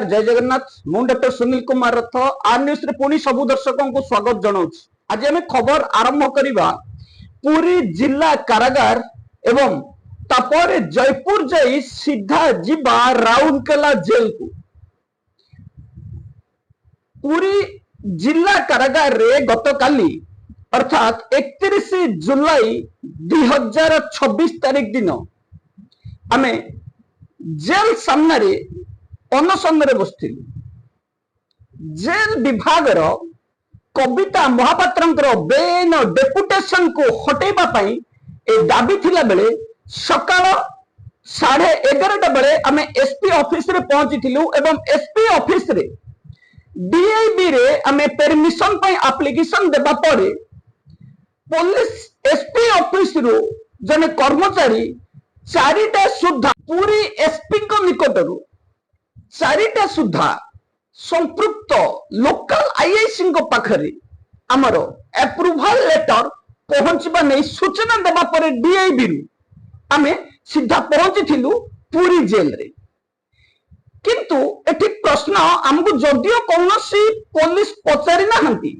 नमस्कार जय जगन्नाथ मु डॉक्टर सुनील कुमार रथ आर न्यूज रे पुणी सबु दर्शकों को स्वागत जनाऊँ। आज आम खबर आरंभ करवा पुरी जिला कारागार एवं तापर जयपुर जाई सीधा जीवा राउरकेला जेल को। पुरी जिला कारागार रे गतकाली अर्थात 31 जुलाई 2026 तारीख दिन आमे जेल सामने अनशन बसथिलु। जेल विभाग कविता महापात्र बेन डेपुटेशन को हटेबा पाई ए दाबी थिला बेले सकाळ 11:30 बेले आमे एसपी ऑफिस रे पहुंचीथिलु एवं एसपी ऑफिस रे डीआईबी रे आमे परमिशन पाई एप्लीकेशन देबा परे पुलिस एसपी ऑफिस रो जने कर्मचारी 4टा सुधा पूरी एसपी को निकटरू 4टा सुधा संपृक्त लोकल आईआईसी को पाखरे हमर अप्रूवल लेटर पहुंचबा नै सूचना देबा परे डीआईबी रु आमे सीधा पहुंचीथिलु पूरी जेल रे। किंतु एठी प्रश्न हमको जदियो कौनसी पुलिस पचारि नाहंती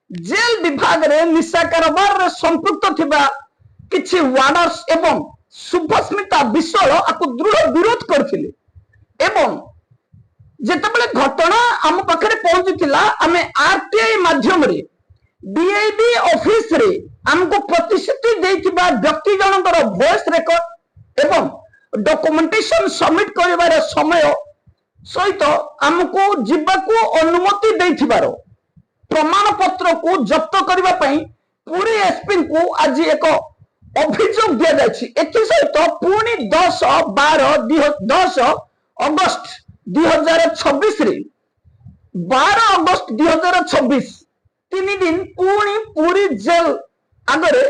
जेल विभाग रे निशा कारोबार रे संपृक्त थिबा किछि वार्डर्स एवं शुभस्मिता विश्वाल आपको दृढ़ विरोध करथिले एवं जेतेबेले घटना आम पाखरे पहुंचीथिला आमे आरटीआई माध्यम रे डीआईबी ऑफिस रे हमको प्रतिश्रुति देथिबा व्यक्ति जनकर वॉइस रेकॉर्ड एवं डॉक्यूमेंटेशन सबमिट करिवार समय सहित हमको जिबाकू अनुमति देथिबारो प्रमाण पत्र को जब्त करबा पई पूरी एसपी को आज एक अभियोग दिया जायछि। एथि सहित पुणी 10 अगस्त 2026 रे 12 अगस्त 2026 तीन दिन पुणी पूरी जेल आगरे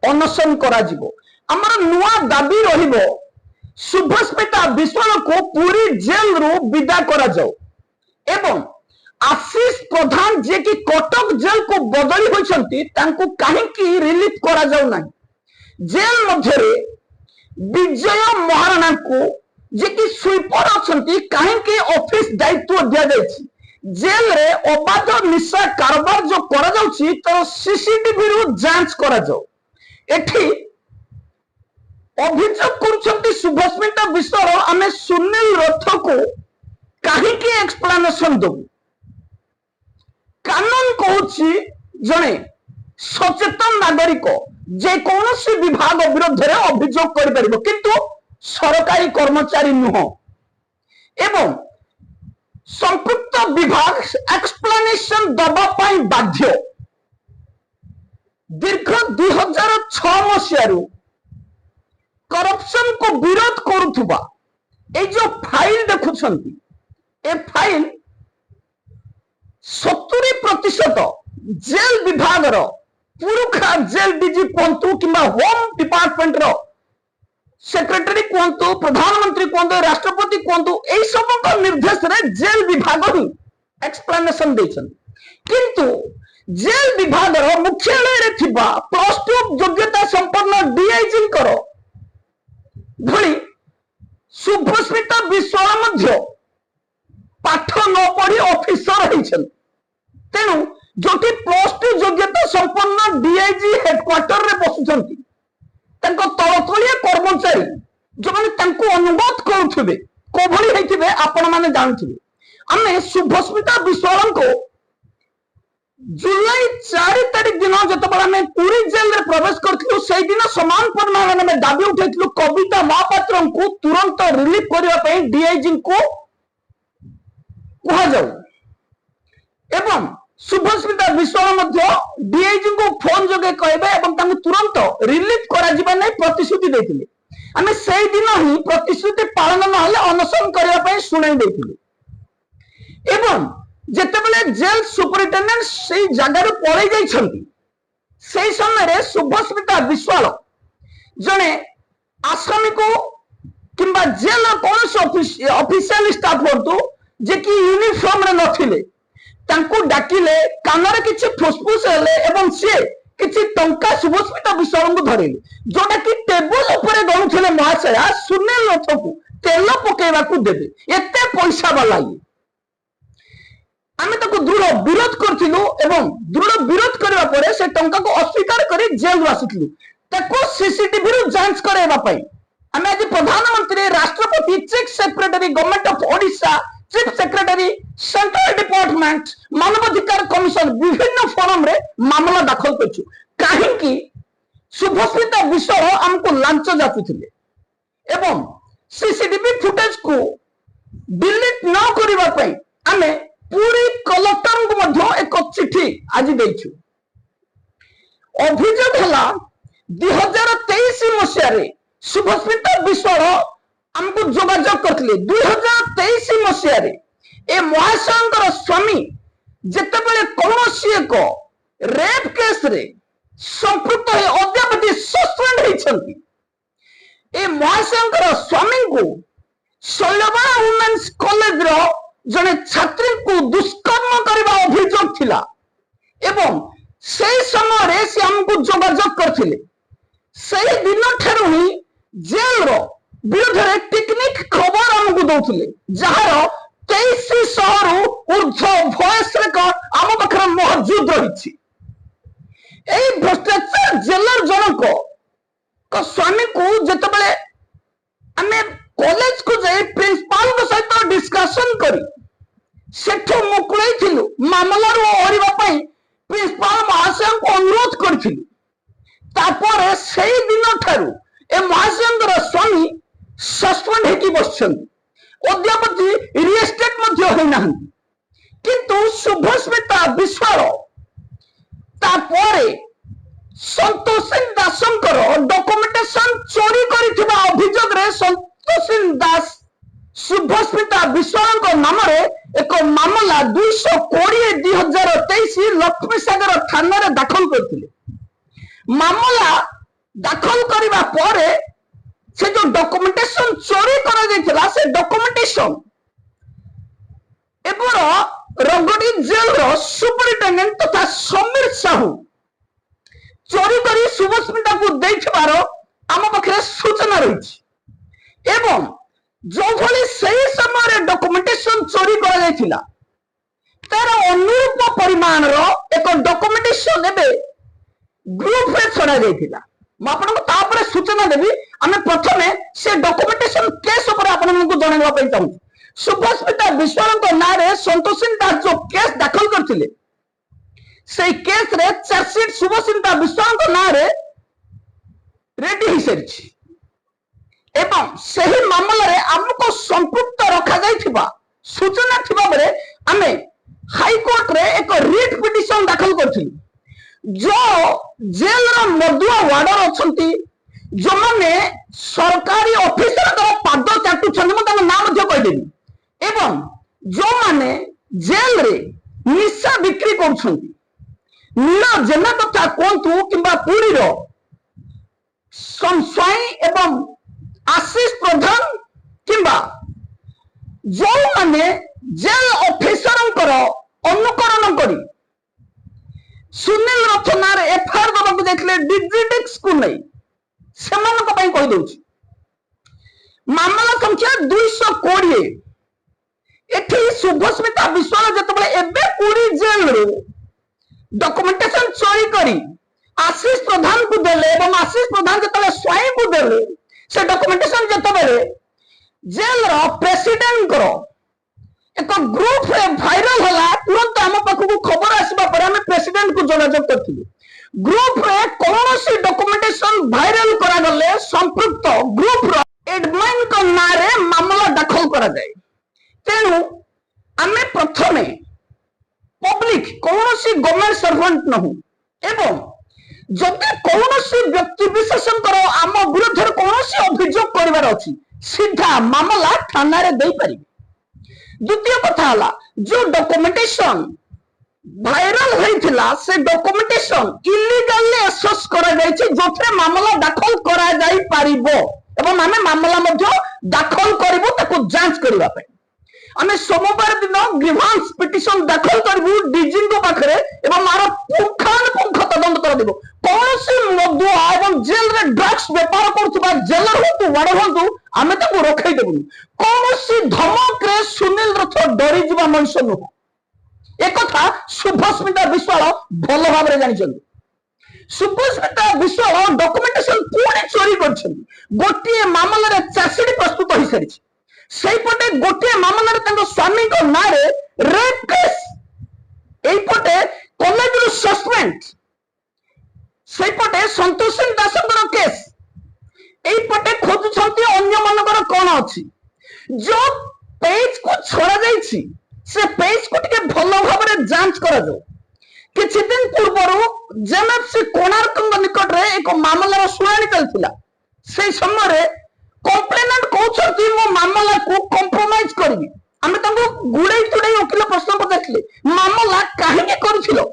अनशन करा जिवो। हमर नुआ दाबी रहिबो शुभस्मिता विश्वाल को पूरी जेल रो विदा करा जाओ एवं आशीष प्रधान जे कि कटक जेल को बदली होइछंती तांको काहेकि रिलीफ करा जाऊ नाही। जेल मध्य विजय महाराणा को जे कि स्वीपर अछंती काहेकि ऑफिस दायित्व दिया जायछि। जेल रे अबाध निशा कारोबार जो करा जाउछि तो सीसीटीवी रो जांच करा जाओ। एठी अभियोग करूछंती शुभस्मिता विश्वाल आमे सुनील रथ को काहेकि एक्सप्लेनेशन दो। कानून कहूछि जणे सचेतन नागरिक जे कौनसी विभाग विरुद्ध रे अभियोग करि परिबो किंतु सरकारी कर्मचारी नुह एवं संपृक्त विभाग एक्सप्लेनेशन दबा पाई बाध्य। दीर्घ 2006 मसीहारू करप्शन को विरोध करुथुबा ए जो फाइल देखुछंती ए फाइल 70% जेल विभाग रो पुरुखा जेल डीजी कोंतु किंबा होम डिपार्टमेंट रो सेक्रेटरी कोंतु प्रधानमंत्री कोंतु राष्ट्रपति कोंतु एई सब को निर्देश रे जेल विभाग ही एक्सप्लेनेशन देछन। किंतु जेल विभाग रो मुख्यालय रे थिबा +2 योग्यता संपन्न डीआईजी करो भली शुभस्मिता विश्वाल मध्य पाठ न पढ़ी ऑफिसर रहिछन। तेनु जोटी +2 योग्यता संपन्न डीआईजी हेडक्वार्टर रे बसुछंती तंको तळतळिया कर्मचारी जो माने तंको अनुरोध करूथिबे कोभली हेतिबे आपण माने जानथिबे। आमे शुभस्मिता विश्वाल को जुलाई 4 तारिख दिन जतबेला में पूरी जेल रे प्रवेश करथिलु सेई दिन समान परिमाण में दाबी उठैथिलु कविता महापात्र को तुरंत रिलीफ करिवा पई डीआईजी को कहा जाऊ एवं शुभस्मिता विश्वाल मध्य डीआईजी को फोन जोगे कहबे एवं तांको तुरंत रिलीफ करा जिबा नै प्रतिश्रुति देथिले। आमे सेई दिन ही प्रतिश्रुति पालन न हले अनशन करिया पई सुनाई देथिले एवं जेतेबेले जेल सुपरिटेंडेंट सेई जगह पळै जाइछंती सेई समय रे शुभस्मिता विश्वाल जने आसामी को किंबा जेल कौन ऑफिशियल स्टाफ होतु जे कि यूनिफॉर्म रे नथिले तांको डाकिले कानरे किछि फुसफुस हेले एवं से किछि टंका शुभस्मिता विश्वाल को धरिले जोटा कि टेबल ऊपर गणुथिले महाशया सुनील रथ को तेल पकेवा देवे एते पैसा वाला ये आम दृढ़ विरोध करूँ एवं दृढ़ विरोध करने पर से टंका को अस्वीकार कर जेल आसी सीसीटीवी जांच कराइवाई आम आज प्रधानमंत्री राष्ट्रपति chief secretary government of Odisha chief secretary central department मानवाधिकार कमिशन विभिन्न फोरम रे मामला दाखल कर कहीं शुभस्मिता विश्वाल आमको लांच जाचुले एवं सीसीटीवी फुटेज को डिलीट न करने आम पूरी कलेक्टर को एक चिठी आज देछु अभियोग है 2023 मसीह शुभस्मिता विश्वाल आमको जोगाजोग करते 2023 मसीह ए महाशय स्वामी जितेबाला कौन एक रेप केस रे संपृक्त अद्यावधि सस्पेंड होती ए महाशय स्वामी को शैलबाला वुमेन्स कॉलेज रो जने छात्री को दुष्कर्म करने अभियोग थिला एवं से समय से हमको जोगाजोग करथिले से दिन ठारू ही जेल रो विरोध रे टेक्निक खबर हमको दउथिले जहार 2300 ऊर्ध्व वॉइस रेकॉर्ड आम पाखरे मौजूद रही एई भ्रष्टाचार जेलर जनक को स्वामी को जतबेले आमे कॉलेज को जाए प्रिंसिपल को सहित डिस्कशन करी सेठो मुकुलैथिलु मामला रो ओरिबा पई प्रिंसिपल महाशय को अनुरोध करथिलु तापर सेई दिन ठारू ए महाशयंकर स्वामी सस्पेंड हेकी बसछन अद्यावधि रिएस्टेट मध्य होई नाही किंतु शुभस्मिता विश्वाल तापर संतोष दासंकर डॉक्यूमेंटेशन चोरी करिथिबा अभियोग रे संतोष दास शुभस्मिता विश्वाल नाम एक मामला 220/2023 लक्ष्मी सागर थाना रे दाखल करथिले मामला दाखल करबा परे से जो डॉक्यूमेंटेशन चोरी करा जायतिला से डॉक्यूमेंटेशन एबर रंगडी जेल रो सुपरिटेंडेंट तथा समीर साहू चोरी करी शुभस्मिता को देथिबार आम पाखरे सूचना रही एवं जो भली सही समय डॉक्यूमेंटेशन चोरी करा जायतिला तार अनुरूप परिमाण रो एक डॉक्यूमेंटेशन एबे ग्रुप रे छड़ा जायतिला म आपन को तापर सूचना देबी आमे प्रथमे से डॉक्यूमेंटेशन केस ऊपर आपन को जणाइबा पई चाहू शुभस्मिता विश्वाल को नाम रे संतोष दास जो केस दाखल करथिले से केस रे चार्जशीट शुभस्मिता विश्वाल को नाम रे रेडी ही सरिछि एवं सही मामला रे हमको संपृक्त रखा जाइथिबा सूचना थिबा बरे आमे हाई कोर्ट रे एक रिट पिटिशन दाखल करथिलु जो जेल रो मधुआ वार्डर अछंती जो माने सरकारी ऑफिसर को पाद चाटु छन म तम नाम मध्य कहि देबी एवं जो माने जेल रे निशा बिक्री करछंती नीला जेना तथा कोंतु किबा पुरी रो संसाई एवं आशीष प्रधान किंबा जो माने जेल ऑफिसर अनुकरण करी सुनील रचनार एफआईआर दबाक जाइथिले डिजिटेक्स को नहीं सेमानक पई कहि दउछि मामला संख्या 220 एठी शुभस्मिता विश्वाल जतबे एबे पूरी जेल रो डॉक्यूमेंटेशन चोरी करी आशीष प्रधान को देले एवं आशीष प्रधान जतबे स्वयं को देले से डॉक्यूमेंटेशन जतबे जेल रो प्रेसिडेंट करो एक ग्रुप रे वायरल होला तुरंत हम पाखु खबर आसीबा पर हम प्रेसिडेंट को जोगाजोग करथिलु ग्रुप रे कोनोसी डॉक्यूमेंटेशन वायरल करा गले संपृक्त ग्रुप रो एडमिन को नारे मामला दाखल करा जाय तेनु हमें प्रथमे पब्लिक कोनोसी गवर्नमेंट सर्वेंट नहु एवं जदि कोनोसी व्यक्ति विशेषकर आम विरुद्ध कोनोसी अभियोग करिवार अछि सीधा मामला थाना रे देई पारि द्वितीय कथा हला जो डॉक्यूमेंटेशन वायरल होइथिला से डॉक्यूमेंटेशन इलीगली एक्सेस करा जायछि जोथे मामला दाखल करा जाई पारिबो एवं आमे मामला मध्य दाखल करिवो ताको जांच करिवा पे आमे सोमवार दिन ग्रीवांस पिटिशन दाखल करबू डीजी को पाखरे एवं मारो पुंखानुपुंख तदंत कर देबो कौन से मधुआ एवं जेल रे ड्रग्स व्यापार करथुबा जेलर होतु वार्डर होतु आमे ताको रखै देबुनी कोनोसी धमक रे सुनील रथ डरी जिबा मनुष्य नुह एक कथा शुभस्मिता विश्वाल भल भाव रे जानि छथि शुभस्मिता विश्वाल डॉक्यूमेंटेशन पूरी चोरी करछन गोटिए मामला रे चार्जशीट प्रस्तुत होई सारिछ सेई पटे गोटिए मामला रे ताको स्वामी को नारे रेप केस एई पटे कॉलेज रो सस्पेंड सेई पटे संतोष दासकर केस एई पटे खोजुछंती अन्य मानकर कोन अछि जो पेज को छोड़ा जाइछि से पेज को टिके भलो भाव रे जांच करा जाओ किछि दिन पूर्व जेएमएफसी कोणार्क निकट रे एक मामला शुणाणी चलथिला से समय रे कंप्लेनेंट कहउछंती मो मामला को कंप्रोमाइज करबी आमे तंगो गुडै तुडै वकील प्रश्न पचारथिले मामला काहे के करथिलो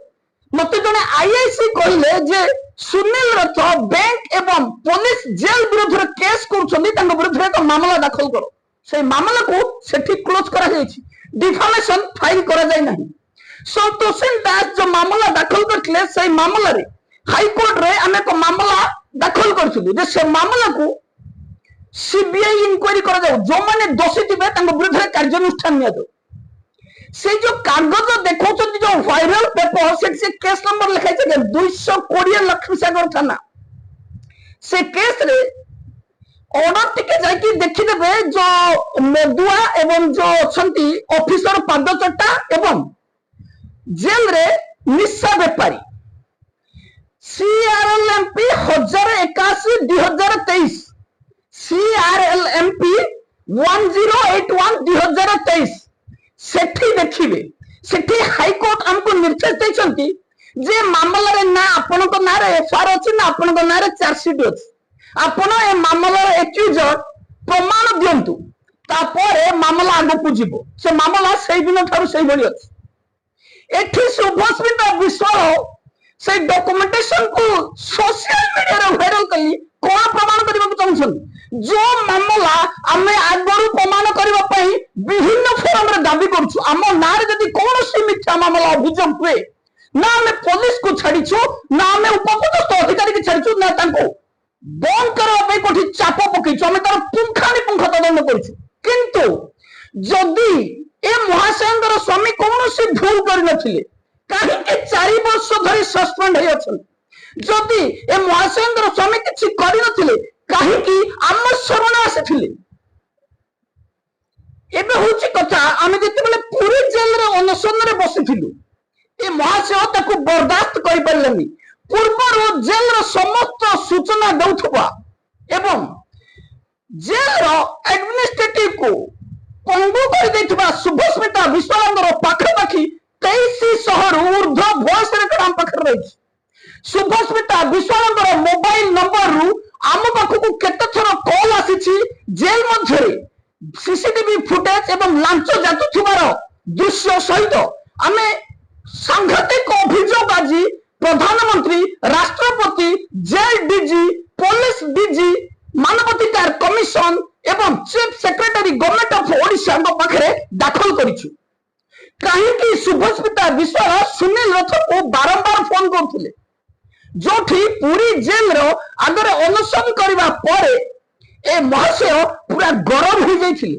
मते जने आईआईसी कहिले जे सुनील रथ बैंक एवं पुलिस जेल विरुद्ध रे केस करछंती तंगो विरुद्ध रे एक मामला दाखल करो से मामला को सेठी क्लोज करा जायछि डिफामेशन फाइल करा जाय नाही संतोष दास जो मामला दाखल करथिले से मामला रे हाई कोर्ट रे आमे को मामला दाखल करथिलु जे से मामला को सीबीआई इंक्वायरी करा जाऊ जो माने दोषी थिबे तांको विरुद्ध रे कार्यानुष्ठान निया जाऊ से जो कागज देखौछथि जो वायरल पेपर से केस नंबर लिखाइ छै 220 लक्ष्मी सागर थाना से केस रे ऑर्डर टिके जाकी देखि देबे जो मेदुआ एवं जो छंती ऑफिसर पादचट्टा एवं जेल रे निशा बेपारी सीआरएलएमपी 1081/2023 सीआरएलएमपी 1081/2023 सेठी देखिबे सेठी हाई कोर्ट हमको निर्देश दैछंती जे मामला रे ना आपन को ना रे एफआर अछि ना आपन को ना रे चार्जशीट अछि आपन ए मामला रे एक्यूजर प्रमाण दियंतु तापरे मामला आगु पुजिबो से मामला सेही दिन थारु सेही भली अछि एठी शुभस्मिता विश्वाल से डॉक्यूमेंटेशन को सोशल मीडिया रे वायरल कली कोन प्रमाण करबा को चाहछन जो मामला आमे आगरु प्रमाण करबा पई विभिन्न फोरम रे दाबी करछु आम नार जदी कोनोसी मिथ्या मामला अभियोग हुए ना आमे पुलिस को छाड़ीछु ना आमे उपपदस्थ अधिकारी के छाड़ीछु ना तांको बंद करबा पई कोठी चाप पकैछु आमे तार पुंखानुपुंख तदন্ত करछु किंतु जदी ए महाशयंकर स्वामी कौनसी भूल कर नथिले काहे के 4 वर्ष धरि सस्पेंड है अछन जदी ए महाशयंकर स्वामी किछि करि नथिले काहे कि आम शरण आसिथिले एबे होछि कथा आमे जेतेबेले पूरी जेल रे अनशन रे बसिथिलु ए महाशय ताकू बर्दाश्त करि परलेनी पूर्वर जेल रो समस्त सूचना दउथबा एवं जेल रो एडमिनिस्ट्रेटिव को पंगु कर देथिबा शुभस्मिता विश्वालंगर पाखापाखी 2300 ऊर्ध्व वॉइस रेकॉर्ड हम पाखर रही शुभस्मिता विश्वालंगर मोबाइल नंबर रु आम पाखकु केते थर कॉल आसीछि जेल मध्य सीसीटीवी फुटेज एवं लांच जातुथिबार दृश्य सहित आमे सांघातिक अभियोग आज प्रधानमंत्री राष्ट्रपति जेल डीजी पुलिस डीजी मानवाधिकार कमिशन एवं chief secretary government of Odisha पाखे दाखल करिछु काहे कि शुभस्मिता विश्वाल सुनील रथ को बारंबार फोन करथिले जोठी पूरी जेल रो आगरे अनशन करबा परे ए महाशय पूरा गरम हो जाइथिले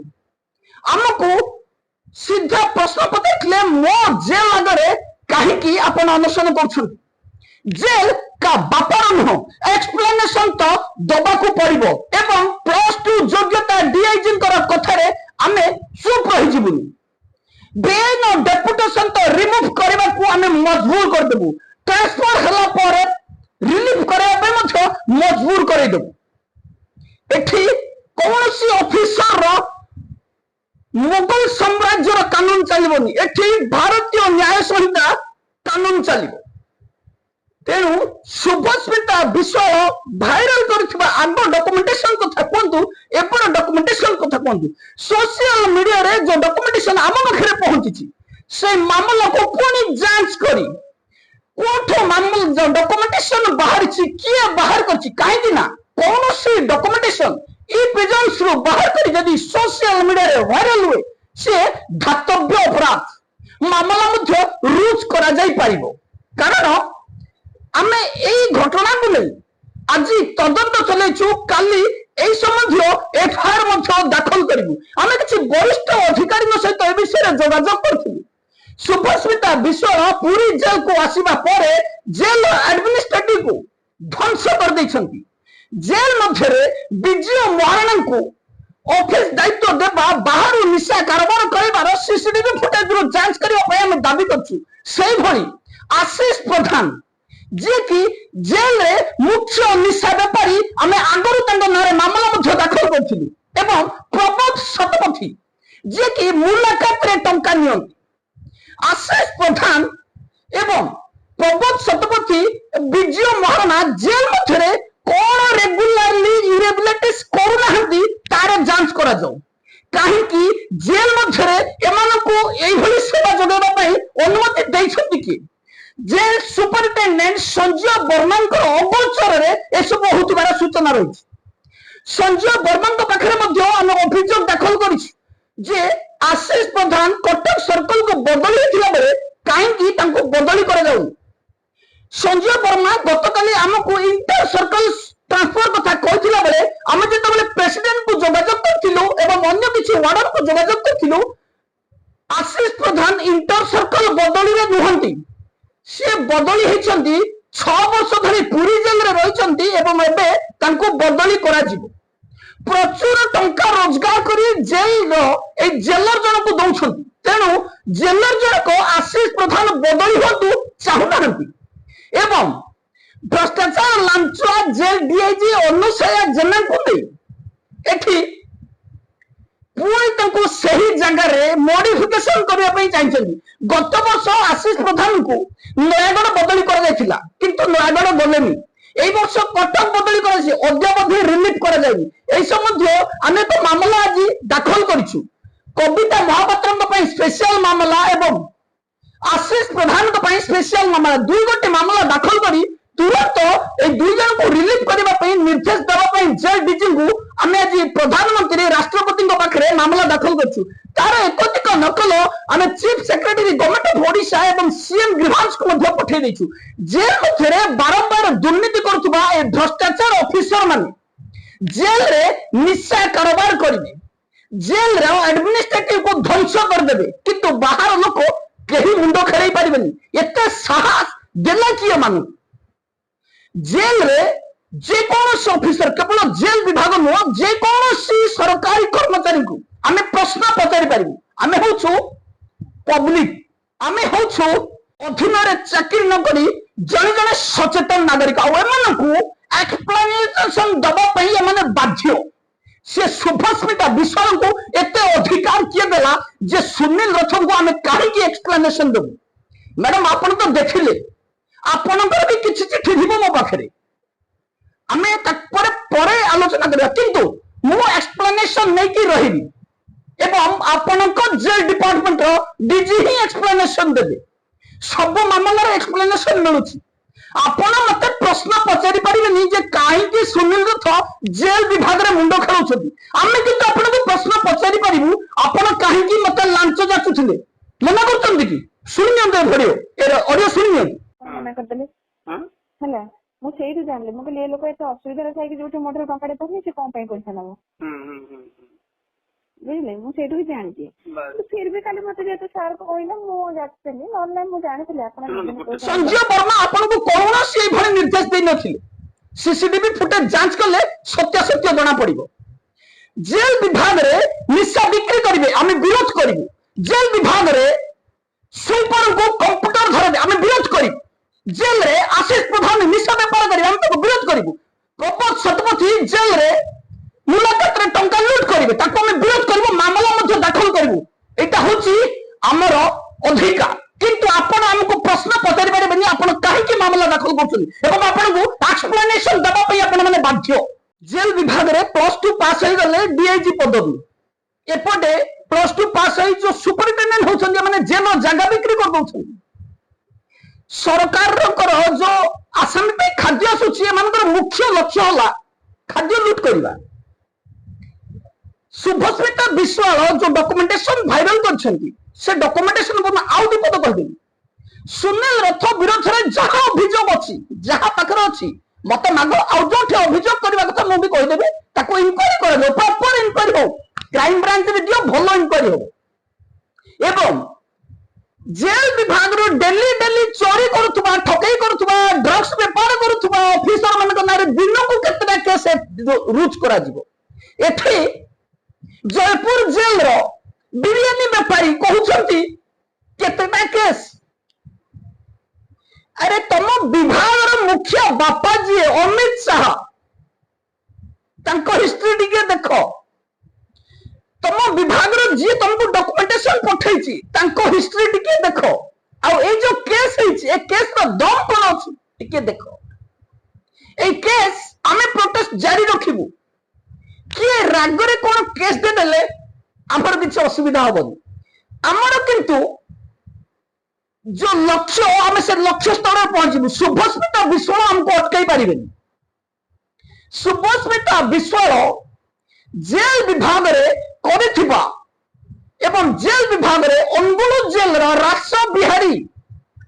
हमको सीधा प्रश्न पचारथिले मो जेल आगरे काहे कि अपन अनशन करछन जेल का बापर नुह एक्सप्लेनेशन तो दबा को पड़िबो एवं +2 योग्यता डीआईजी कथारे आमे चुप रही जीवुनी बेन डेपुटेशन तो रिमूव करबा को आमे मजबूर कर देबु ट्रांसफर हला पर रिलीफ करबा पे मथो मजबूर करे देबु एठी कोनोसी ऑफिसर रो मुगल साम्राज्य रो कानून चलिबोनी एठी भारतीय न्याय संहिता कानून चलिबो तेणु शुभस्मिता विश्वाल भाइराल करथिबा आगो डॉक्यूमेंटेशन कथा कोंतु एपर डॉक्यूमेंटेशन कथा कोंतु सोशल मीडिया रे जो डॉक्यूमेंटेशन आम पाखरे पहुंची से मामला को पुणी जांच करी कोठो मामला जो डॉक्यूमेंटेशन बाहर छी किए बाहर करछि काहे कि ना कोनोसी डॉक्यूमेंटेशन ई प्रेजेंस रो बाहर करी जदी सोशल मीडिया रे वायरल हुए से धातव्य अपराध मामला मध्य रुज करा जाई पारिबो कारण आमे एई घटना को नै आज तदंत चलेछु काली এই সম্বন্ধীয় এফআইআর দাখল করিবু। আমি কিছু বরিষ্ঠ অধিকারী সহিত এ বিষয়ে যোগাযোগ করছিলু। শুভস্মিতা বিଶ୍বাল পুরী জেল को आसिबा परे जेल एडमिनिस्ट्रेटिव को ध्वंस कर देछंती। जेल मध्य विजय महाराणा को ऑफिस दायित्व देबा बाहर निशा कारोबार करिबार सीसीटीवी फुटेज रो जांच करिया पय हम दाबी करछु। सेही भली आशीष प्रधान जे कि जेल रे मुख्य निशा व्यापारी आमे आगरु तंग नारे मामला मध्य दाखल करथिलु एवं प्रबोध शतपथी जे कि मुलाकात रे टंका नियंती। आशीष प्रधान एवं प्रबोध शतपथी विजय महाराणा जेल मध्य कौन रेगुलारली इरेगुलारिटीज करूनाहांती तार जांच करा जाऊ। काहेकि जेल मध्य एमानकु एई भली सेवा जोगाइबा पई अनुमति दैछंती कि जेल सुपरिटेंडेंट संजय वर्मा अगोचर रे एसब होतिबार सूचना रही। संजय वर्मा पाखरे मध्य हम अभियोग दाखल करिछि जे आशीष प्रधान कटक सर्कल को बदली थिला बेले काहेकि तांको बदली करा जाऊ। संजय वर्मा गतकाली आमको इंटर सर्कल ट्रांसफर कथा कहथिला बेले आमे जेतबेले प्रेसिडेंट को जोगाजोग करथिलु एवं अन्य किछि वार्डन को जोगाजोग करथिलु आशीष प्रधान इंटर सर्कल बदली रे नुहंती। से बदली हेचंती 6 वर्ष धरि पुरी जेल रे रहिचंती एवं एबे तांको बदली करा जिवो। प्रचुर टंका रोजगार करी जेल रो ए जेलर जन को दउछंती। तेनु जेलर जन को आशीष प्रधान बदली होतु चाहुनांती एवं भ्रष्टाचार लांचुआ जेल डीआईजी अनुसया जेना को दे एठी पुणी तंको सही जगह रे मॉडिफिकेशन करिया पई चाहिछंती। गत वर्ष आशीष प्रधान को नयागढ़ बदली कर जायथिला किंतु नयागढ़ गलेनी। এই বর্ষ কটক বদলি করেছে অদ্যাবধি রিলিফ করা যায়নি। এই সম্বন্ধে আমি তো মামলা আজি দাখল করিছু। কবিতা মহাপাত্রଙ୍କ ପାଇଁ স্পেশাল মামলা এবং आशीष प्रधान ପାଇଁ स्पेशल मामला दुई गोटे मामला दाखल करी तुरंत ए दुई जन को रिलीफ करबा पई निर्देश देबा पई जेल डीजी को आमे आज प्रधानमंत्री राष्ट्रपति पाखरे मामला दाखल करछु। तार एकतिक नकल आमे chief secretary government of Odisha एवं सीएम गृहांश को मध्य पठे देछु। जेल मध्यरे बारंबार दुर्नीति करथुबा ए भ्रष्टाचार ऑफिसर माने जेल रे निशा कारोबार करिवे। जेल रे एडमिनिस्ट्रेटिव को ध्वंस कर देबे किंतु बाहर लोक केही मुंडो खेलाई पारिबेनी। एते साहस देला किए मानु। जेल रे जे कौन ऑफिसर केवल जेल विभाग नुह जे कौन सरकारी कर्मचारी को आमे प्रश्न पचारि पारिबु। आमे होछु पब्लिक आमे होछु अधीन रे चाकरी न करी जने जने सचेतन नागरिक आ एमानकु एक्सप्लेनेशन दबा पई एमाने बाध्य। से शुभस्मिता विश्वाल को एते अधिकार किए देला जे सुनील रथम को आमे काहे की एक्सप्लेनेशन देबु। मैडम आपण तो देखिले आपनकर भी किछि चिट्ठी दिबो मो पाखरे आमे तपर परे आलोचना करिया किंतु मो एक्सप्लेनेशन नै की रहिबी एवं आपनकर जेल डिपार्टमेंट रो डीजी ही एक्सप्लेनेशन देबे। सब मामला रे एक्सप्लेनेशन मिलुछि। आपण मते प्रश्न पचारि परिबेनी जे काहे की सुनील रथ जेल विभाग रे मुंडो खेलुछथि। आमे किंतु आपनको प्रश्न पचारि परिबु आपण काहे की मते लांच जाचुथिले मना करतंदी की सुनियम दे भिडियो ए ऑडियो सुनियम मना करतले हला मु सेही जानले मु कहले ए लोक एते असुविधा रे थाई कि जोठी मोटर टंका दे पखनी से कोन पई पैसा नबो बुझले मु सेही जानछि। फिर भी काले मते जेते सर को कहला मु जाचली ऑनलाइन मु जानिथिले आपण संजय वर्मा आपण को कोरोना से भली निर्देश दे नथिले। सीसीटीवी फुटेज जांच करले सत्य जणा पड़िबो। जेल विभाग रे निशा बिक्री करिवे आमे विरोध करिवु। जेल विभाग रे सुपर को कंप्यूटर धरे आमे विरोध करिवु। जेल रे आशीष प्रधान निशा व्यापार करिवे हम तो विरोध करिवु। प्रबोध शतपथी जेल रे मुलाकात रे टंका लूट करिवे ताको हम विरोध करिवु। मामला मध्ये दाखल करिवु। एटा होची हमर अधिकार किंतु आपण हमको प्रश्न पचारि पारिबेनी आपण काहे की मामला दाखल करछुनी एवं आपण को एक्सप्लेनेशन दबा पई आपण माने बाध्य। जेल विभाग रे +2 पास होई गले डीआईजी पदवी एपटे +2 पास होई जो सुपरिटेंडेंट होछन माने जेल जगह बिक्री कर दोछन। सरकार जो आसामी पे खाद्य सूची एमानकर मुख्य लक्ष्य होला खाद्य लूट करबा। शुभस्मिता विश्वाल जो डॉक्यूमेंटेशन वायरल करछंती से डॉक्यूमेंटेशन को आउ दी पद कहबी। सुनील रथ विरोध रे जहां अभियोग अछि जहां पाखर अछि मते मागो आउ जोठे अभियोग करबा कथा मु भी कहि देबे ताको इंक्वायरी करा प्रॉपर इंक्वायरी हो क्राइम ब्रांच रे दियो भलो इंक्वायरी हो एवं जेल विभाग रो डेली डेली चोरी करुवा ठकई करुवा ड्रग्स बेपार करुवा ऑफिसर मान नारे दिन को केतटा केस रुज करा जिवो एठी जयपुर जेल रो बिरियानी बेपारी कहउछंती केतटा केस अरे तुम विभाग रो मुख्य बापा जी अमित शाह तांको हिस्ट्री टिके देखो तुम विभाग रो जी तुमको डॉक्यूमेंटेशन पठैछि तांको हिस्ट्री टिके देखो आ ए जो केस हैछि ए केस रो दम कोन अछि टिके देखो ए केस हमें प्रोटेस्ट जारी रखिबु कि रागरे कोन केस दे देले हमर किछ असुविधा होबनी हमर किंतु जो लक्ष्य हमें से लक्ष्य स्तर पर पहुंचबु शुभस्मिता विश्वाल हमको अटकाई पारिबेनी शुभस्मिता विश्वाल जेल विभाग रे करिथिबा एवं जेल विभाग रे अनुगुल जेल रा राष्ट्र बिहारी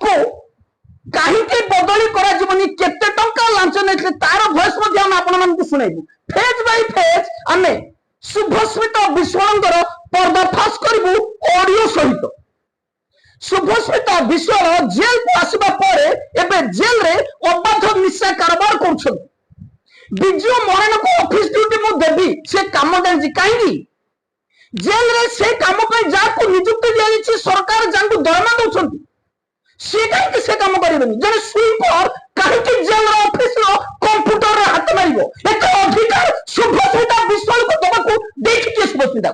को कहीं के बदली करा जीवनी केते टंका लांच नेथले तार वॉइस मध्ये हम आपन मन को सुनाइबु फेज बाय फेज हमें शुभस्मिता विश्वाल पर्दाफाश करिबु ऑडियो सहित शुभस्मिता विश्वाल जेल को आसवा पर एबे जेल रे अबाध निशा कारोबार करछन बिजु मरण को ऑफिस ड्यूटी मु देबी से काम जानि काहेकी जेल रे से काम पे जा को नियुक्ति दिया सरकार जांको दरमा दउछंती से काहे से काम करिबेनी जने स्वीपर काहे कि जेल ऑफिस रो कंप्यूटर रे हाथ मारिबो एक अधिकार शुभस्मिता विश्वाल को दबाको देखि के शुभस्मिता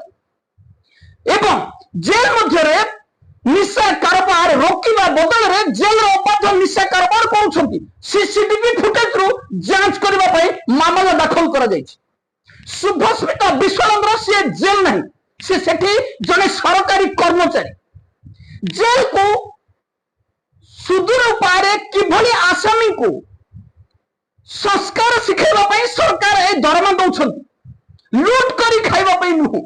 एवं जेल मध्य रे निशा कारोबार रोकिबा बदल रे जेल रो अबाध निशा कारोबार करूछंती सीसीटीवी फुटेज रो जांच करबा पई मामला दाखल करा जायछि शुभस्मिता विश्वाल से जेल नहीं से सेठी जने सरकारी कर्मचारी जेल को सुदूर उपाय किभली आसामी को संस्कार शिखेबा पई सरकार ए दरमा दउछंती लूट करी खाइबा पई नुह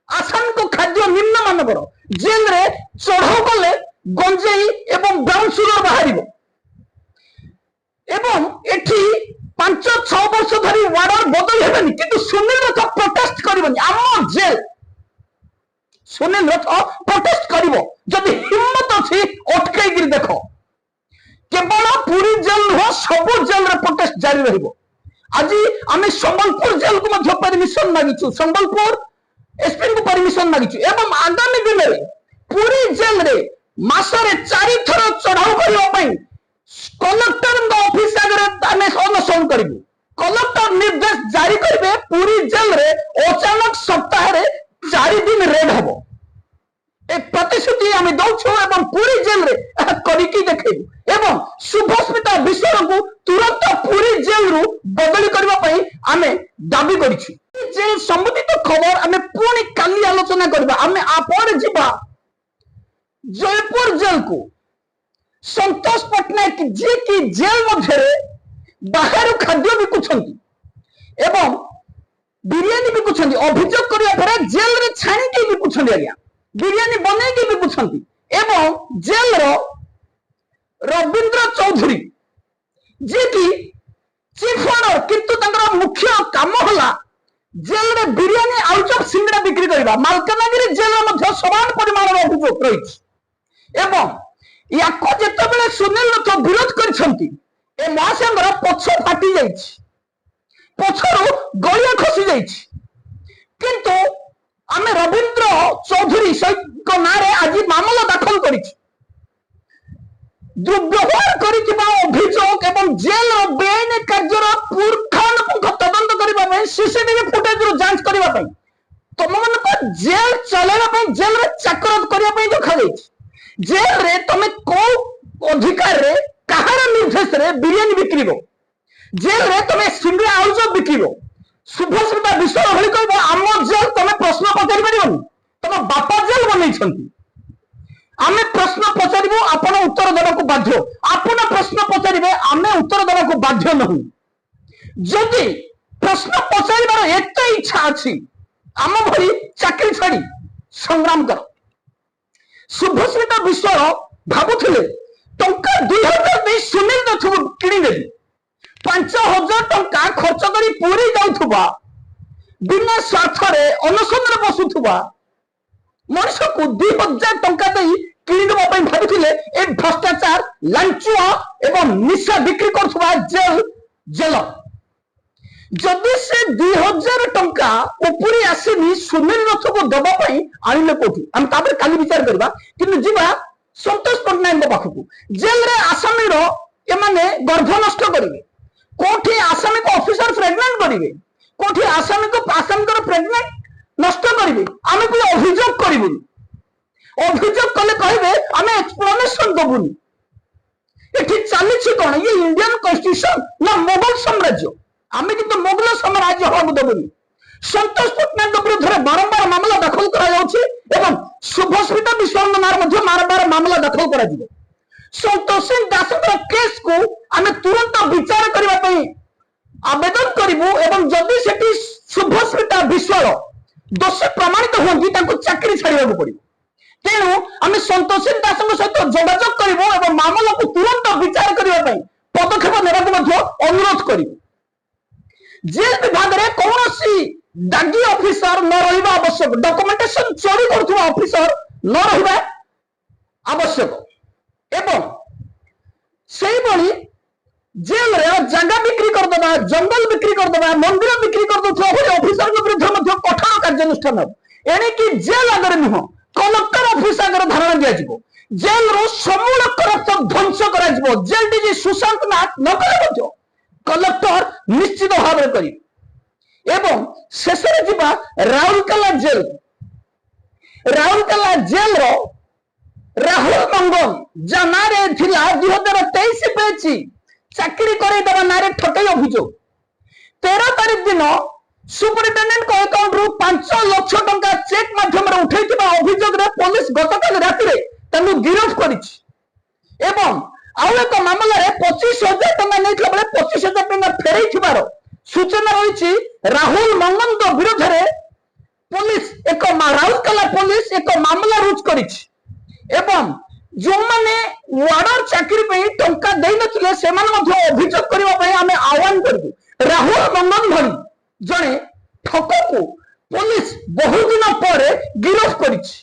आसामी को खाद्य निम्न मानवर जेल रे चढ़ाऊ गले गंजेई एवं ब्राउन सुगर बाहरिबो एवं एठी 5-6 वर्ष धरी वार्डर बदल हेबेनी किंतु सुनील रथ प्रोटेस्ट करबनी आम जेल सुनील रथ प्रोटेस्ट करिवो जदि हिम्मत अछि अटकाई गिर देखो केवल पूरी जेल हो सब जेल रे प्रोटेस्ट जारी रहिबो आज आमे संबलपुर जेल को मध्य परमिशन मागिछु संबलपुर एसपी को परमिशन मागिछु एवं आगामी दिन रे पूरी जेल रे मासरे 4 थर चढ़ाऊ करियो पई कलेक्टर ऑफिस आगे आमे अनशन करिबु कलेक्टर निर्देश जारी करिवे पूरी जेल रे अचानक सप्ताह रे 4 दिन रेड हबो ए प्रतिश्रुति आमे दउछु एवं पूरी जेल रे करिकी देखैबु एवं शुभस्मिता विश्वाल को तुरंत पूरी जेल रु बदली करबा पई आमे दाबी करिछु जेल संबंधित खबर आमे पुणी काली आलोचना करबा आमे आपण जिबा जयपुर जेल को संतोष पटनायक जी की जेल मध्य बाहर खाद्य बिकुछंती एवं बिरियानी बिकुछंती अभियोग करिया पर जेल रे छाणी के बिकुछंती आज्ञा बिरियानी बनै के बिकुछंती एवं जेल रो रविंद्र चौधरी जी की चीफ ऑर्डर किंतु तंकर मुख्य काम होला जेल रे बिरियानी आउटअप सिंगड़ा बिक्री करबा मालकानगिरी जेल मध्य समान परिमाण रो अभियोग रहिछि एवं याको जेतेबेले सुनील रथ विरोध करछंती ए महासंघर पछ फाटी जाइछि पछरो गलिया खसी जाइछि किंतु आमे रविंद्र चौधरी को नारे आज मामला दाखल करिछि दुर्व्यवहार करिथिबा अभियोग एवं जेल बेआईन कार्यर पुरखानुपुंख तदंत करबा पई सीसीटीवी फुटेज रो जांच करबा पई तुम मन को जेल चलेबा पई जेल रे चाकरत करबा पई देखा जाइछि जेल रे तमे को अधिकार रे कहार निर्देश रे बिरियानी बिक्रीबो जेल रे तमे सिंगड़ा आउज बिक्रीबो शुभस्मिता विश्वाल भली कहबो आम जेल तमे प्रश्न पचारि परिबनी तम बापा जेल बनै छंती आमे प्रश्न पचारिबो आपण उत्तर देबाको बाध्य आपण प्रश्न पचारिबे आमे उत्तर देबाको बाध्य नहु जदि प्रश्न पचारिबार एते इच्छा अछि आम भली चाकरी छाड़ी संग्राम कर शुभस्मिता विश्वाल भाबुथिले टंका 2000 दे सुनील रथ किणी देबी 5000 टंका खर्च करी पूरी जाउथबा ବିନା ସ୍ୱାର୍ଥରେ ଅନଶନରେ ବସୁଥିବା ମଣିଷକୁ 2000 ଟଙ୍କା ଦେଇ କିଣିଦେବା ପାଇଁ ଭାବିଥିଲେ ଏ ଭ୍ରଷ୍ଟାଚାର ଲାଞ୍ଚୁଆ ଏବଂ ନିଶା ବିକ୍ରି କରୁଥିବା ଜେଲ। ଯଦି ସେ 2000 ଟଙ୍କା ଉପରି ଆସିନି ସୁନିଲ ରଥକୁ ଦେବା ପାଇଁ ଆଣିଲେ କୋଉଠି, ଆମେ ତାପରେ କାଲି ବିଚାର କରିବା। କିନ୍ତୁ ଯିବା ସନ୍ତୋଷ ପଟ୍ଟନାୟକଙ୍କ ପାଖକୁ। ଜେଲରେ ଆସାମୀର ଏମାନେ ଗର୍ଭ ନଷ୍ଟ କରିବେ, କୋଉଠି ଆସାମୀକୁ ଅଫିସର ପ୍ରେଗନେଣ୍ଟ କରିବେ, କୋଉଠି ଆସାମୀଙ୍କର ପ୍ରେଗନେଣ୍ଟ ନଷ୍ଟ କରିବେ। ଆମେ ବି ଅଭିଯୋଗ କରିବୁନି, ଅଭିଯୋଗ କଲେ କହିବେ ଆମେ ଏକ୍ସପ୍ଲାନେସନ ଦବୁନି। ଏଠି ଚାଲିଛି କଣ, ଇଏ ଇଣ୍ଡିଆନ କନଷ୍ଟିଟ୍ୟୁସନ ନା ମୋଗଲ ସାମ୍ରାଜ୍ୟ? ଆମେ କିନ୍ତୁ ମୋଗଲ ସାମ୍ରାଜ୍ୟ ହବାକୁ ଦେବୁନି। ସନ୍ତୋଷ ପଟ୍ଟନାୟକଙ୍କ ବିରୁଦ୍ଧରେ ବାରମ୍ବାର ମାମଲା ଦାଖଲ କରାଯାଉଛି ଏବଂ ଶୁଭସ୍ମିତା ବିଶ୍ୱାଳଙ୍କ ନାଁରେ ମଧ୍ୟ ବାରମ୍ବାର ମାମଲା ଦାଖଲ କରାଯିବ। ସନ୍ତୋଷ ଦାସଙ୍କର କେସ୍କୁ ଆମେ ତୁରନ୍ତ ବିଚାର କରିବା ପାଇଁ ଆବେଦନ କରିବୁ ଏବଂ ଯଦି ସେଠି ଶୁଭସ୍ମିତା ବିଶ୍ୱାଳ ଦୋଷୀ ପ୍ରମାଣିତ ହୁଅନ୍ତି ତାଙ୍କୁ ଚାକିରି ଛାଡ଼ିବାକୁ ପଡିବ। ତେଣୁ ଆମେ ସନ୍ତୋଷ ଦାସଙ୍କ ସହିତ ଯୋଗାଯୋଗ କରିବୁ ଏବଂ ମାମଲାକୁ ତୁରନ୍ତ ବିଚାର କରିବା ପାଇଁ ପଦକ୍ଷେପ ନେବାକୁ ମଧ୍ୟ ଅନୁରୋଧ କରିବୁ। ଜେଲ ବିଭାଗରେ କୌଣସି ଦାଗୀ ଅଫିସର ନ ରହିବା ଆବଶ୍ୟକ, ଡକୁମେଣ୍ଟେସନ ଚୋରି କରୁଥିବା ଅଫିସର ନ ରହିବା ଆବଶ୍ୟକ ଏବଂ ସେଇଭଳି ଜେଲରେ ଜାଗା ବିକ୍ରି କରିଦେବା, ଜଙ୍ଗଲ ବିକ୍ରି କରିଦେବା, ମନ୍ଦିର ବିକ୍ରି କରିଦେଉଥିବା ଭଳି ଅଫିସରଙ୍କ ବିରୁଦ୍ଧରେ ମଧ୍ୟ କଠୋର କାର୍ଯ୍ୟାନୁଷ୍ଠାନ ହେବ। ଏଣିକି ଜେଲ ଆଗରେ ନୁହଁ, କଲେକ୍ଟର ଅଫିସ ଆଗରେ ଧାରଣା ଦିଆଯିବ। ଜେଲରୁ ସମୂଳ କରପ୍ସନ ଧ୍ୱଂସ କରାଯିବ। ଜେଲ ଡିଜି ସୁଶାନ୍ତ ନାଥ ନ କଲେ ମଧ୍ୟ କଲେକ୍ଟର ନିଶ୍ଚିତ ଭାବରେ କରିବେ। ଏବଂ ଶେଷରେ ଯିବା ରାଉରକେଲା ଜେଲ। ରାଉରକେଲା ଜେଲର ରାହୁଲ ମଙ୍ଗନ ଯାହା ନାଁରେ ଥିଲା 2023 ବେଚ ଚାକିରି କରେଇଦେବା ନାଁରେ ଠକେଇ ଅଭିଯୋଗ। 13 ତାରିଖ ଦିନ ସୁପରିଟେଣ୍ଡେଣ୍ଟଙ୍କ ଆକାଉଣ୍ଟରୁ 5 ଲକ୍ଷ ଟଙ୍କା ଚେକ୍ ମାଧ୍ୟମରେ ଉଠେଇଥିବା ଅଭିଯୋଗରେ ପୋଲିସ ଗତକାଲି ରାତିରେ ତାଙ୍କୁ ଗିରଫ କରିଛି ଏବଂ ଆଉ ଏକ ମାମଲାରେ 25,000 ଟଙ୍କା ନେଇଥିବା ବେଳେ 25,000 ଟଙ୍କା ଫେରାଇଥିବାର ସୂଚନା ରହିଛି। ରାହୁଲ ମଙ୍ଗନଙ୍କ ବିରୋଧରେ ରାଉରକେଲା ପୋଲିସ ଏକ ମାମଲା ରୁଜୁ କରିଛି ଏବଂ ଯେଉଁମାନେ ୱାର୍ଡର ଚାକିରି ପାଇଁ ଟଙ୍କା ଦେଇନଥିଲେ ସେମାନେ ମଧ୍ୟ ଅଭିଯୋଗ କରିବା ପାଇଁ ଆମେ ଆହ୍ୱାନ କରିବୁ। ରାହୁଲ ମଙ୍ଗନ ଭଳି ଜଣେ ଠକକୁ ପୋଲିସ ବହୁଦିନ ପରେ ଗିରଫ କରିଛି।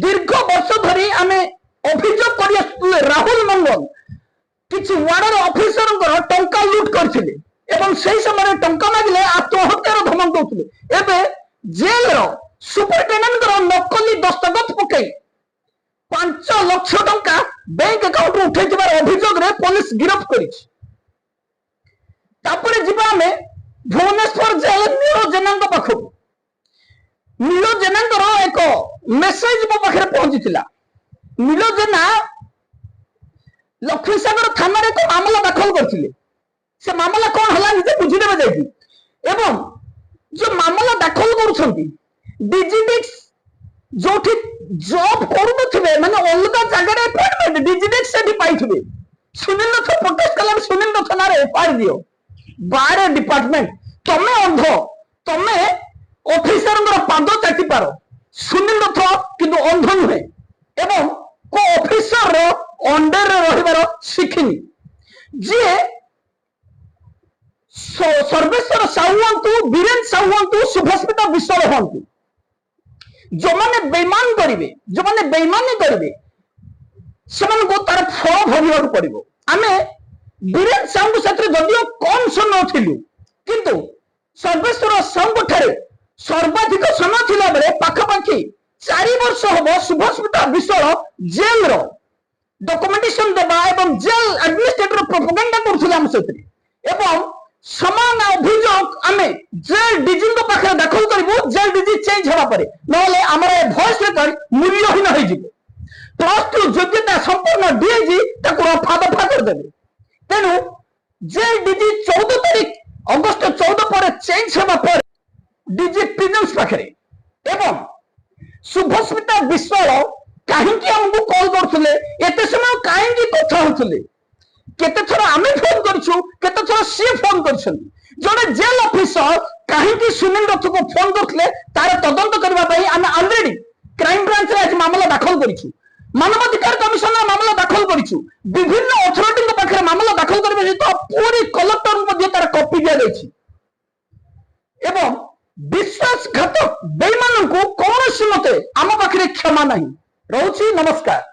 ଦୀର୍ଘ ବର୍ଷ ଧରି ଆମେ ଅଭିଯୋଗ କରି ଆସୁଥିଲେ ରାହୁଲ ମଙ୍ଗନ କିଛି ୱାର୍ଡର ଅଫିସରଙ୍କର ଟଙ୍କା ଲୁଟ କରିଥିଲେ ଏବଂ ସେହି ସମୟରେ ଟଙ୍କା ମାଗିଲେ ଆତ୍ମହତ୍ୟାର ଧମକ ଦଉଥିଲେ। ଏବେ ଜେଲର ସୁପରିଟେଣ୍ଡେଣ୍ଟଙ୍କର ନକଲି ଦସ୍ତଖତ ପକାଇ 5 ଲକ୍ଷ ଟଙ୍କା ବ୍ୟାଙ୍କ ଆକାଉଣ୍ଟରୁ ଉଠେଇଥିବାର ଅଭିଯୋଗରେ ପୋଲିସ ଗିରଫ କରିଛି। ତାପରେ ଯିବା ଆମେ ଭୁବନେଶ୍ୱର ଜେଲ ନୀଳ ଜେନାଙ୍କ ପାଖକୁ। ନୀଳ ଜେନାଙ୍କର ଏକ ମେସେଜ ମୋ ପାଖରେ ପହଞ୍ଚିଥିଲା। ନୀଳ ଜେନା ଲକ୍ଷ୍ମୀସାଗର ଥାନାରେ ଏକ ମାମଲା ଦାଖଲ କରିଥିଲେ। ସେ ମାମଲା କଣ ହେଲା ନିଜେ ବୁଝିଦେବେ ଯାଇକି। ଏବଂ ଯୋଉ ମାମଲା ଦାଖଲ କରୁଛନ୍ତି ଡିଜିଟିକ୍ସ ଯୋଉଠି ଜବ୍ କରୁନଥିବେ ମାନେ ଅଲଗା ଜାଗାରେ ଆପଏଣ୍ଟମେଣ୍ଟ ଡିଜିଟିକ୍ସ ସେଠି ପାଇଥିବେ। ସୁନିଲ ରଥ ପ୍ରୋଟେଷ୍ଟ କଲା ସୁନିଲ ରଥ ନାଁରେ ଏଫଆଇଆର ଦିଅ। ବାର ଡିପାର୍ଟମେଣ୍ଟ ତମେ ଅନ୍ଧ, ତମେ ଅଫିସରଙ୍କର ପାଦ ଚାଟି ପାର, ସୁନିଲ ରଥ କିନ୍ତୁ ଅନ୍ଧ ନୁହେଁ ଏବଂ କୋ ଅଫିସର ଅଣ୍ଡରରେ ରହିବାର ଶିଖିନି। ଯିଏ ସର୍ବେଶ୍ୱର ସାହୁ ହୁଅନ୍ତୁ, ବୀରେନ ସାହୁ ହୁଅନ୍ତୁ, ଶୁଭସ୍ମିତା ବିଶ୍ୱାଳ ହୁଅନ୍ତୁ, ଯୋଉମାନେ ବେଇମାନ କରିବେ, ଯୋଉମାନେ ବେଇମାନି କରିବେ ସେମାନଙ୍କୁ ତାର ଫଳ ଭୋଗିବାକୁ ପଡିବ। ଆମେ ବୀରେନ ସାହୁଙ୍କ ସାଥିରେ ଯଦିଓ କମ୍ ସମୟ ଥିଲୁ କିନ୍ତୁ ସର୍ବେଶ୍ୱର ସାହୁଙ୍କ ଠାରେ ସର୍ବାଧିକ ସମୟ ଥିଲା ବେଳେ ପାଖାପାଖି 4 ବର୍ଷ ହବ ଶୁଭସ୍ମିତା ବିଶ୍ୱାଳ ଜେଲର ଡକୁମେଣ୍ଟେସନ ଦେବା ଏବଂ ଜେଲ ଆଡମିନିଷ୍ଟ୍ରେଟର ପ୍ରୋପାଗାଣ୍ଡା କରୁଥିଲେ ଆମ ସେଥିରେ ଏବଂ ସମାନ ଅଭିଯୋଗ ଆମେ ଜେଲ ଡିଜିଙ୍କ ପାଖରେ ଦାଖଲ କରିବୁ। ଜେଲ ଡିଜି ଚେଞ୍ଜ ହେବା ପରେ ନହେଲେ ଆମର ଭଏସ ରେକର୍ଡ ମୂଲ୍ୟହୀନ ହେଇଯିବ। +2 ଯୋଗ୍ୟତା ସମ୍ପୂର୍ଣ୍ଣ ଡିଆଇଜି ତାକୁ ରଫା ଦଫା କରିଦେବେ। ତେଣୁ ଜେଲ ଡିଜି 14 ତାରିଖ ଅଗଷ୍ଟ 14 ପରେ ଚେଞ୍ଜ ହେବା ପରେ ଡିଜି ପ୍ରିଜନ୍ସ ପାଖରେ ଏବଂ ଶୁଭସ୍ମିତା ବିଶ୍ୱାଳ କାହିଁକି ଆମକୁ କଲ୍ କରୁଥିଲେ, ଏତେ ସମୟ କାହିଁକି କଥା ହଉଥିଲେ, କେତେ ଥର ଆମେ ଫୋନ କରିଛୁ, କେତେ ଥର ସିଏ ଫୋନ କରିଛନ୍ତି। ଜଣେ ଜେଲ ଅଫିସର କାହିଁକି ସୁନିଲ ରଥକୁ ଫୋନ କରୁଥିଲେ ତାର ତଦନ୍ତ କରିବା ପାଇଁ ଆମେ ଅଲରେଡି କ୍ରାଇମ ବ୍ରାଞ୍ଚରେ ଆଜି ମାମଲା ଦାଖଲ କରିଛୁ। ମାନବାଧିକାର କମିଶନରେ ମାମଲା ଦାଖଲ କରିଛୁ। ବିଭିନ୍ନ ଅଥରିଟିଙ୍କ ପାଖରେ ମାମଲା ଦାଖଲ କରିବା ସହିତ ପୁରୀ କଲେକ୍ଟରଙ୍କୁ ମଧ୍ୟ ତାର କପି ଦିଆଯାଇଛି ଏବଂ विश्वासघातक बेईमान को कौन मते आम पाखे क्षमा नहीं। रोची नमस्कार।